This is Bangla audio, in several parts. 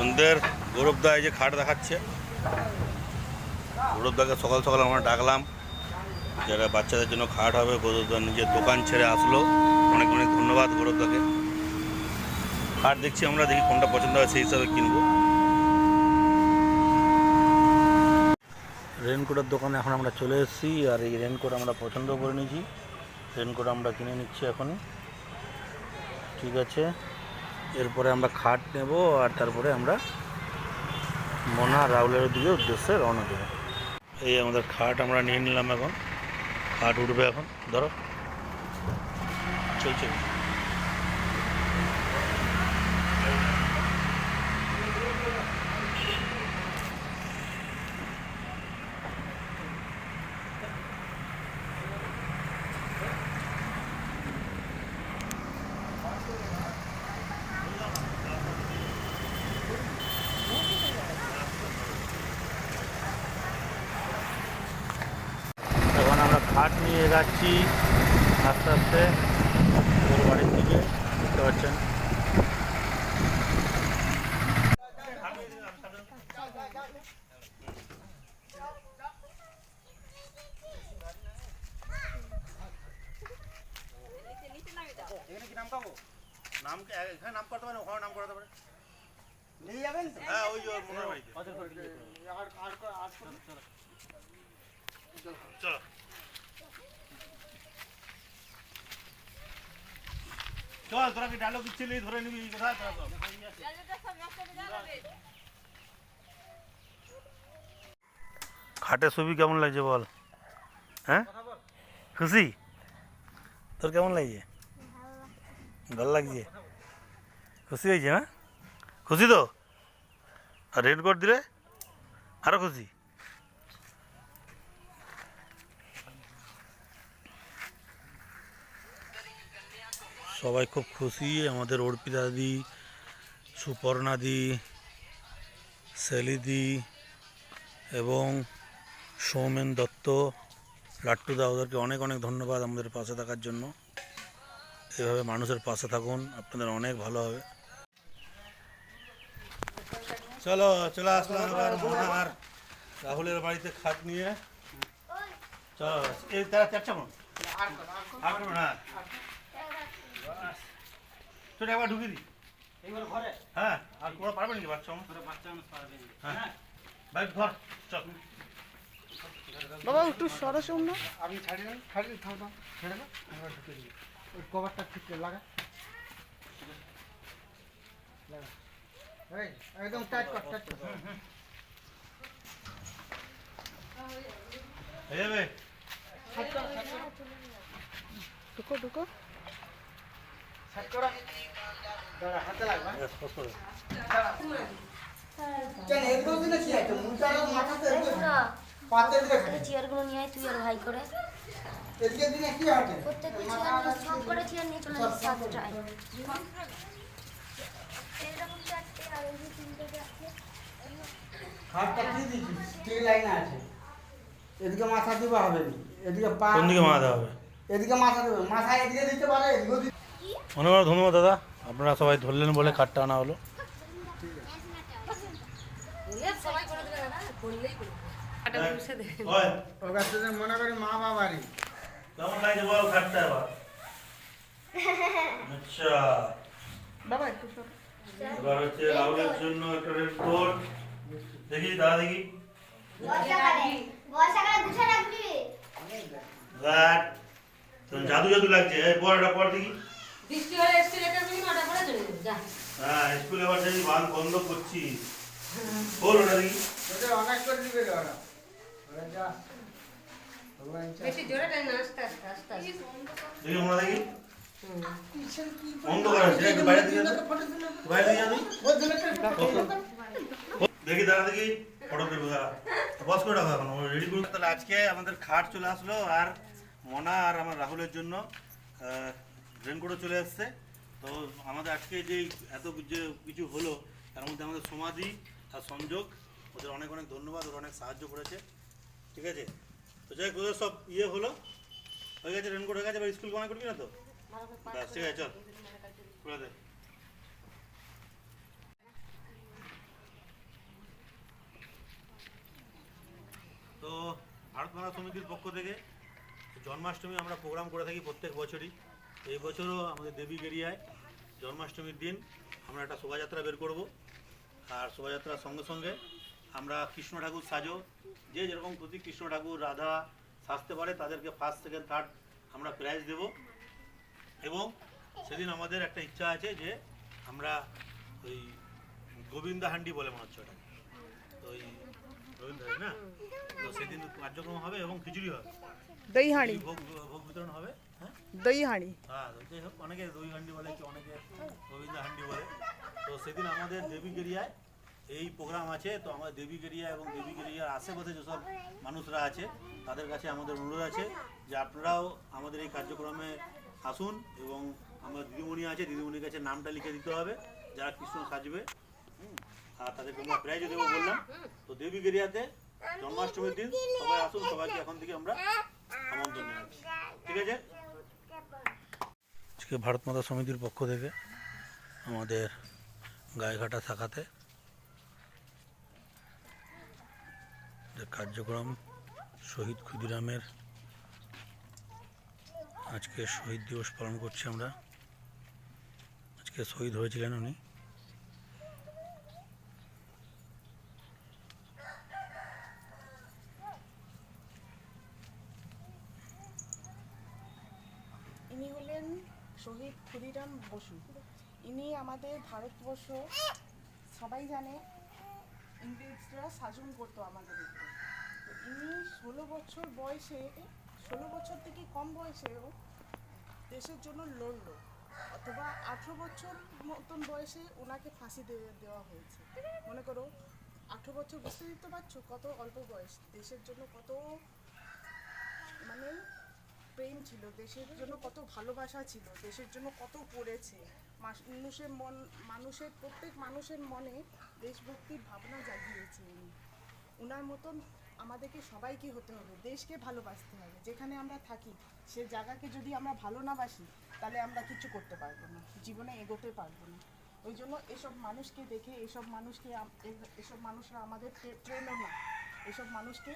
আমাদের গৌরবদা এই যে খাট দেখাচ্ছে। গৌরবদাকে সকাল সকাল আমরা ডাকলাম, যারা বাচ্চাদের জন্য খাট হবে। গৌরবদা নিজের দোকান ছেড়ে আসলো, অনেক অনেক ধন্যবাদ গৌরবদাকে। খাট দেখছি আমরা, দেখি কোনটা পছন্দ হয় সেই হিসাবে কিনবো। রেনকোটের দোকানে এখন আমরা চলে এসেছি, আর এই রেনকোট আমরা পছন্দ করে নিয়েছি। রেনকোট আমরা কিনে নিচ্ছি এখনই, ঠিক আছে। এরপরে আমরা খাট নেব, আর তারপরে আমরা মোনা রাউলের দিকে উদ্দেশ্যে রওনা দেবো। এই আমাদের খাট আমরা নিয়ে নিলাম, এখন খাট উঠবে। এখন ধরো চলছে। এখন আমরা খাট নিয়ে যাচ্ছি আস্তে আস্তে ওর বাড়ির দিকে, বুঝতে পারছেন। নাম এখানে নাম করতে পারে, ওখানে নাম করাতে পারে, নিয়ে যাবেন। হ্যাঁ, ওই যে মনের বাড়িতে। চলো চল, তোরা কি ডায়লগ দিচ্ছিলি, ধরে নিবি কোথায় তোরা? খাটে ছবি কেমন লাগছে বল? হ্যাঁ, খুশি? তোর কেমন লাগছে? ভালো লাগছে, খুশি হয়েছে? হ্যাঁ, খুশি তো? আর রেনকোট দিলে আরো খুশি। সবাই খুব খুশি, আমাদের অর্পিতা দি, সুপর্ণা দি, সেলিদি এবং সৌমেন দত্ত, লাট্টুদা, ওদেরকে অনেক অনেক ধন্যবাদ আমাদের পাশে থাকার জন্য। এভাবে মানুষের পাশে থাকুন, আপনাদের অনেক ভালো হবে। চলো চলে আসলাম এবার মোনার রাহুলের বাড়িতে খাট নিয়ে। চলো, এই তারা চারটা মন আর করো না, চলো একবার ঢুকে দিই ঘরে। হ্যাঁ, আর ওরা পারবে নাকি? বাচ্চা মানুষ পারবে। হ্যাঁ, বাইক ধর, চল বাবা একটু সরস না, আপনি ছাড়িয়ে দেন, ছাড়িয়ে থাম থাম, ছেড়ে দাও, আমরা ঢুকে দিই। ওই কভারটা ঠিক করে লাগা, এই একদম টাইট কর, টাইট কর। হয়ে যাবে। ঢুকো ঢুকো, সাইড করো, দাঁড়া, হাতে লাগবে। স্পষ্ট করে কেন এগুলো দিলে কি আছে? মুটার মাথাতে পাতে দিলে খালি চেয়ারগুলো নিয়ে আয় তুই আর ভাই করে। এদিকে দিলে কি আছে? প্রত্যেকটা চেয়ার নিয়ে সব করে চেয়ার নিয়ে চলে যাচ্ছে সাতটায়। এরকম চারটে আর ওই তিনটে যাচ্ছে। হাতটা কি দিছিস? ঠিক লাইনে আছে। এদিকে মাথা দিবা হবে না, এদিকে পা, কোন দিকে মাথা হবে? এদিকে মাথা দেবে, মাথা এদিকে দিতে পারে, এদিকেও দিতে। অনেক অনেক ধন্যবাদ দাদা, আপনারা সবাই ধরলেন বলে খাটটা আনা হলো। মনে করি মা বাবারই। কেমন লাগছে বল খাটটা এবার? আচ্ছা, বাবা একটু সর। এবার হচ্ছে রাহুলের জন্য একটা রেনকোট। দেখি দাদা, দেখি দেখ, তোর জাদু জাদু লাগছে। এই পর এটা পর দেখি। বৃষ্টি হলে এসকেলেটর মিনি ওটা পরে চলে যাবে, যা। হ্যাঁ, স্কুলে আবার যাই, বন্ধ করছি। বল ওটা দেখি। ওটা অনেক করে দিবে রে ওরা। ওরা যা। ভগবান চায়। বেশি জোরে টান না, আস্তে আস্তে আস্তে আস্তে। দেখি আমরা দেখি। হুম। অন্ধকার আছে, একটু বাইরে দিকে যাও। বাইরে দিকে যাও। দেখি দাঁড়া, দেখি ফটো তুলবো, দাঁড়া বস করে রাখো এখন, রেডি করে। তাহলে আজকে আমাদের খাট চলে আসলো, আর মোনা আর আমার রাহুলের জন্য রেনকোটও চলে আসছে। তো আমাদের আজকে যে এত যে কিছু হলো, তার মধ্যে আমাদের সমাধি আর সংযোগ, ওদের অনেক অনেক ধন্যবাদ, ওরা অনেক সাহায্য করেছে, ঠিক আছে। তো যাই হোক, ওদের সব ইয়ে হলো, হয়ে গেছে, রেনকোট হয়ে গেছে। এবার স্কুল বানা করবি না তো? ব্যাস, ঠিক আছে, চল খুলে দে। সমিতির পক্ষ থেকে জন্মাষ্টমী আমরা প্রোগ্রাম করে থাকি প্রত্যেক বছরই। এই বছরও আমাদের দেবীগেরিয়ায় জন্মাষ্টমীর দিন আমরা একটা শোভাযাত্রা বের করব। আর শোভাযাত্রার সঙ্গে সঙ্গে আমরা কৃষ্ণ ঠাকুর সাজো, যে যেরকম খুশি কৃষ্ণ ঠাকুর রাধা সাজতে পারে তাদেরকে ফার্স্ট সেকেন্ড থার্ড আমরা প্রাইজ দেব। এবং সেদিন আমাদের একটা ইচ্ছা আছে যে আমরা ওই গোবিন্দা হান্ডি বলে মনে হচ্ছে ওটা, তো ওই গোবিন্দা না, তো সেদিন কার্যক্রম হবে এবং খিচুড়ি হবে, দই হাঁড়ি, ভোগ ভোগ বিতরণ হবে। হ্যাঁ দই হাঁড়ি। হ্যাঁ, যাই হোক, অনেকে দই হান্ডি বলে, কি অনেকে গোবিন্দা হান্ডি বলে। তো সেদিন আমাদের দেবীগেরিয়ায় এই প্রোগ্রাম আছে। তো আমাদের দেবীগেরিয়া এবং দেবীগেরিয়ার আশেপাশে যেসব মানুষরা আছে তাদের কাছে আমাদের অনুরোধ আছে যে আপনারাও আমাদের এই কার্যক্রমে আসুন। এবং আমার দিদিমণি আছে, দিদিমণির কাছে নামটা লিখে দিতে হবে যারা কৃষ্ণ সাজবে। আর তাদেরকে আমরা প্রাইজও দেবো বললাম। তো দেবীগেরিয়াতে জন্মাষ্টমীর দিন সবাই আসুন, সবাইকে এখন থেকে আমরা আমন্ত্রণ জানাচ্ছি। ঠিক আছে। আজকে ভারত মাতা সমিতির পক্ষ থেকে আমাদের গায়েঘাটা শাখাতে যে কার্যক্রম শহীদ ক্ষুদিরামের আজকে শহীদ দিবস পালন করছি আমরা। আজকে শহীদ হয়েছিলেন উনি। ইনি হলেন শহীদ ক্ষুদিরাম বসু। ইনি আমাদের ভারতবর্ষ, সবাই জানে ইংরেজরা শাসন করতো আমাদের উপর। তো ইনি 16 বছর বয়সে, 16 বছর থেকে কম বয়সেও দেশের জন্য লড়লো, অথবা 18 বছর মতন বয়সে ওনাকে ফাঁসি দেওয়া হয়েছে। মনে করো 18 বছর, বুঝতে দিতে পারছো কত অল্প বয়স। দেশের জন্য কত মানে প্রেম ছিল, দেশের জন্য কত ভালোবাসা ছিল, দেশের জন্য কত করেছে। মানুষের প্রত্যেক মানুষের মনে দেশভক্তির ভাবনা জাগিয়েছে উনি। ওনার মতন আমাদেরকে সবাইকে হতে হবে, দেশকে ভালোবাসতে হবে। যেখানে আমরা থাকি সে জায়গাকে যদি আমরা ভালো না বাসি তাহলে আমরা কিছু করতে পারবো না, জীবনে এগোতে পারবো না। ওই জন্য এসব মানুষকে দেখে, এসব মানুষরা আমাদের প্রেরণা। এসব মানুষকে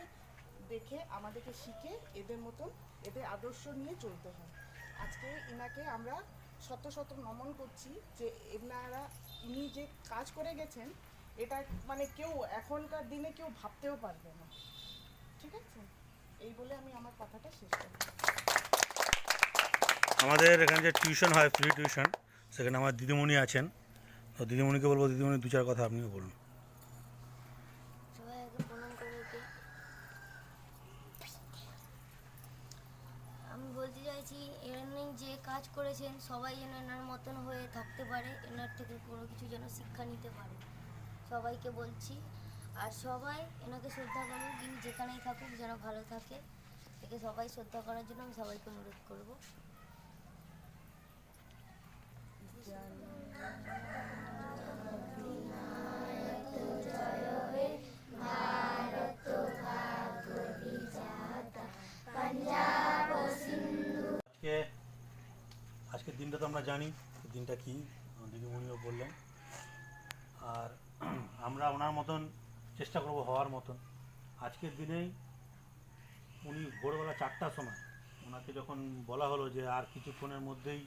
দেখে আমাদেরকে শিখে এদের মতন, এদের আদর্শ নিয়ে চলতে হয়। আজকে ইনাকে আমরা শত শত নমন করছি যে ইনি যে কাজ করে গেছেন এটা মানে কেউ এখনকার দিনে কেউ ভাবতেও পারবে না। ঠিক আছে, এই বলে আমি আমার কথাটা শেষ করি। আমাদের এখানে যে টিউশন হয়, ফ্রি টিউশন, সেখানে আমার দিদিমণি আছেন। তো দিদিমণিকে বলবো, দিদিমণি দু চার কথা আপনিও বলুন। সবাই আগে প্রণাম করে ওকে। আমি বলতে চাইছি এনার যে কাজ করেছেন সবাই যেন এনার মতন হয়ে থাকতে পারে, এনার থেকে কোনো কিছু যেন শিক্ষা নিতে পারে, সবাইকে বলছি। আর সবাই এনাকে শ্রদ্ধা করুক, ইনি যেখানেই থাকুক যেন ভালো থাকে, একে সবাই শ্রদ্ধা করার জন্য আমি সবাইকে অনুরোধ করবো। আজকের দিনটা তো আমরা জানি দিনটা কি, দিদিমণিও বললেন। আর আমরা ওনার মতন চেষ্টা করব হওয়ার মতন। আজকের দিনেই উনি ভোরবেলা 4টার সময় ওনাকে যখন বলা হলো যে আর কিছুক্ষণের মধ্যেই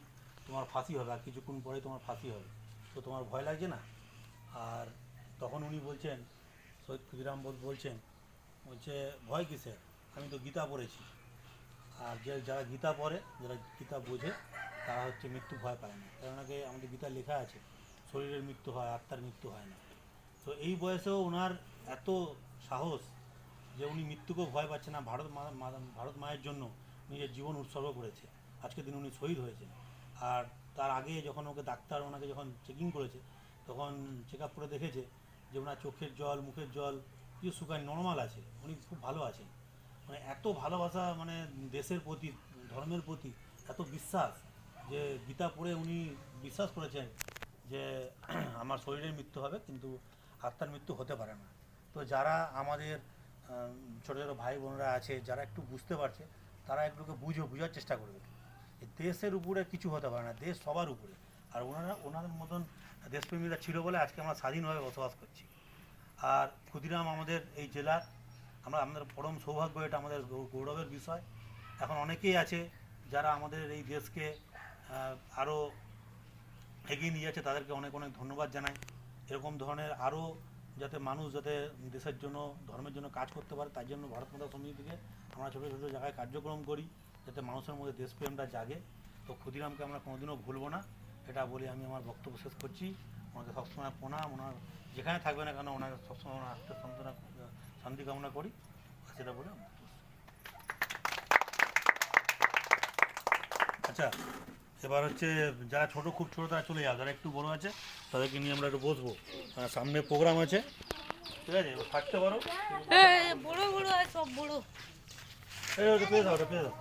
তোমার ফাঁসি হবে, আর কিছুক্ষণ পরে তোমার ফাঁসি হবে, তো তোমার ভয় লাগছে না? আর তখন উনি বলছেন, শহীদ ক্ষুদিরাম বলছে ভয় কিসের, আমি তো গীতা পড়েছি। আর যারা গীতা পড়ে, যারা গীতা বোঝে, তারা হচ্ছে মৃত্যু ভয় পায় না। কারণ আমাদের গীতা লেখা আছে শরীরের মৃত্যু হয়, আত্মার মৃত্যু হয় না। তো এই বয়সেও ওনার এত সাহস যে উনি মৃত্যুকেও ভয় পাচ্ছে না। ভারত মায়ের জন্য নিজের জীবন উৎসর্গ করেছে। আজকের দিন উনি শহীদ হয়েছেন। আর তার আগে যখন ডাক্তার ওনাকে যখন চেকিং করেছে, তখন চেক আপ করে দেখেছে যে ওনার চোখের জল, মুখের জল কিছু শুকায়, নর্মাল আছে, উনি খুব ভালো আছেন। মানে এত ভালোবাসা, মানে দেশের প্রতি, ধর্মের প্রতি এত বিশ্বাস, যে গীতা পড়ে উনি বিশ্বাস করেছেন যে আমার শরীরের মৃত্যু হবে কিন্তু আত্মার মৃত্যু হতে পারে না। তো যারা আমাদের ছোটো ছোটো ভাই বোনরা আছে, যারা একটু বুঝতে পারছে, তারা একটুকে বুঝার চেষ্টা করবে। দেশের উপরে কিছু হতে পারে না, দেশ সবার উপরে। আর ওনাদের মতন দেশপ্রেমীরা ছিল বলে আজকে আমরা স্বাধীনভাবে বসবাস করছি। আর ক্ষুদিরাম আমাদের এই জেলার আমাদের পরম সৌভাগ্য, এটা আমাদের গৌরবের বিষয়। এখন অনেকেই আছে যারা আমাদের এই দেশকে আরও এগিয়ে নিয়ে যাচ্ছে, তাদেরকে অনেক অনেক ধন্যবাদ জানাই। এরকম ধরনের আরও যাতে মানুষ যাতে দেশের জন্য ধর্মের জন্য কাজ করতে পারে, তার জন্য ভারত মাতা সমিতি থেকে আমরা ছোটো ছোটো জায়গায় কার্যক্রম করি যাতে মানুষের মধ্যে দেশপ্রেমটা জাগে। তো ক্ষুদিরামকে আমরা কোনোদিনও ভুলবো না, এটা বলে আমি আমার বক্তব্য শেষ করছি। ওনাকে সবসময় প্রণাম, ওনার যেখানে থাকবে না কেন ওনাকে সবসময় ওনার আত্মসন্তনা শান্তি কামনা করি, সেটা বলে। আচ্ছা, এবার হচ্ছে যারা ছোটো খুব ছোটো তারা চলে যাও, যারা একটু বড়ো আছে তাদেরকে নিয়ে আমরা একটু বসবো। সামনে প্রোগ্রাম আছে, ঠিক আছে? থাকতে পারো, বড় বড় আর সব বড় পেয়ে দাও, পেয়ে দাও।